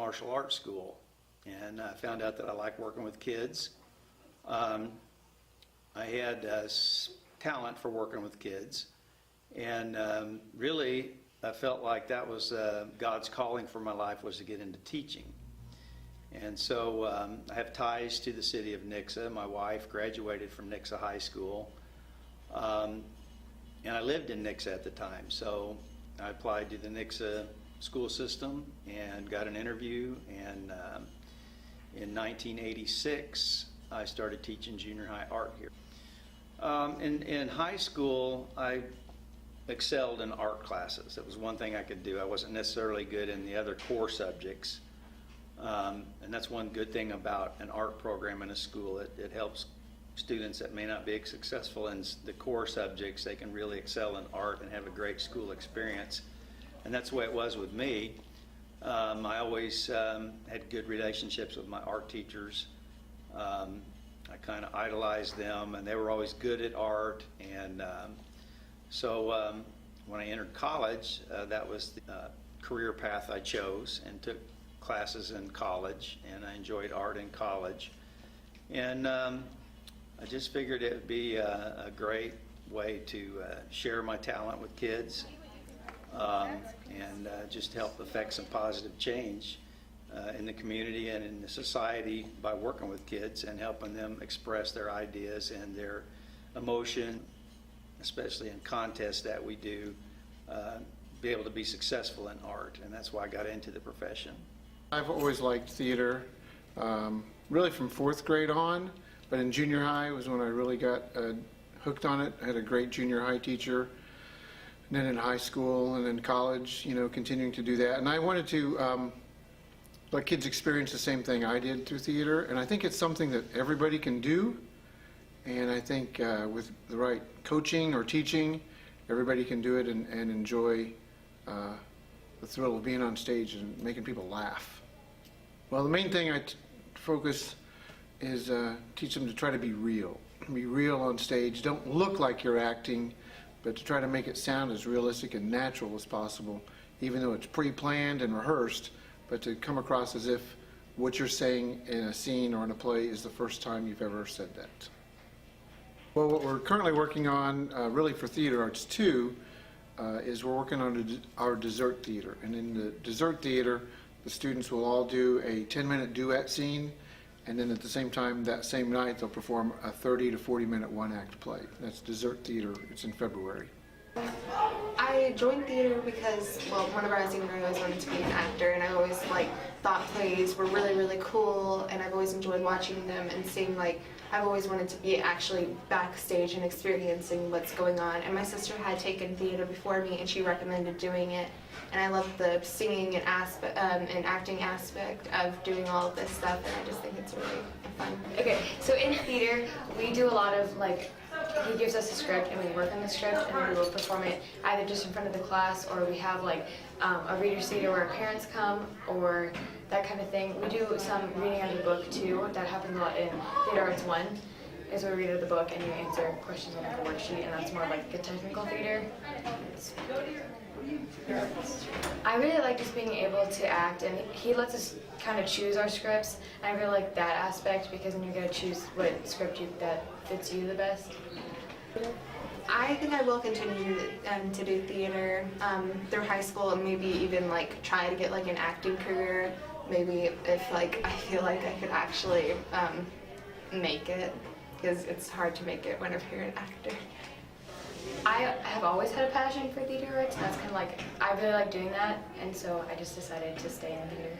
martial arts school, and I found out that I like working with kids. I had talent for working with kids, and really I felt like that was God's calling for my life, was to get into teaching. And so I have ties to the city of Nixa. My wife graduated from Nixa High School, and I lived in Nixa at the time, so I applied to the Nixa school system and got an interview, and in 1986 I started teaching junior high art here. In high school I excelled in art classes. It was one thing I could do. I wasn't necessarily good in the other core subjects, and that's one good thing about an art program in a school. It helps students that may not be successful in the core subjects. They can really excel in art and have a great school experience, and that's the way it was with me. I always had good relationships with my art teachers. I kind of idolized them, and they were always good at art. And so when I entered college, that was the career path I chose, and took classes in college, and I enjoyed art in college. And I just figured it would be a great way to share my talent with kids, and just help affect some positive change in the community and in the society by working with kids and helping them express their ideas and their emotion, especially in contests that we do, be able to be successful in art. And that's why I got into the profession. I've always liked theater, really from 4th grade on, but in junior high was when I really got hooked on it. I had a great junior high teacher, and then in high school and in college, continuing to do that. And I wanted to let kids experience the same thing I did through theater, and I think it's something that everybody can do. And I think with the right coaching or teaching, everybody can do it and enjoy the thrill of being on stage and making people laugh. Well, the main thing I focus is teach them to try to be real. Be real on stage. Don't look like you're acting, but to try to make it sound as realistic and natural as possible, even though it's pre-planned and rehearsed, but to come across as if what you're saying in a scene or in a play is the first time you've ever said that. Well, what we're currently working on, really for Theater Arts 2, is we're working on our dessert theater. And in the dessert theater, the students will all do a 10-minute duet scene, and then at the same time, that same night, they'll perform a 30 to 40-minute one-act play. That's dessert theater. It's in February. I joined theater because, well, whenever I was younger, I always wanted to be an actor, and I always thought plays were really, really cool, and I've always enjoyed watching them and seeing I've always wanted to be actually backstage and experiencing what's going on. And my sister had taken theater before me, and she recommended doing it. And I love the singing and acting aspect of doing all of this stuff, and I just think it's really fun. Okay, so in theater, we do a lot of he gives us a script and we work on the script, and then we will perform it either just in front of the class, or we have a reader's theater where our parents come, or that kind of thing. We do some reading of the book too. That happens a lot in Theater Arts 1, is where we read the book and you answer questions on the worksheet, and that's more like the technical theater. I really like just being able to act, and he lets us kind of choose our scripts, and I really like that aspect, because then you're going to choose what script that fits you the best. I think I will continue to do theater through high school, and maybe even try to get an acting career. Maybe if I feel like I could actually make it, because it's hard to make it whenever you're an actor. I have always had a passion for theater arts, and that's kind of I really like doing that, and so I just decided to stay in theater.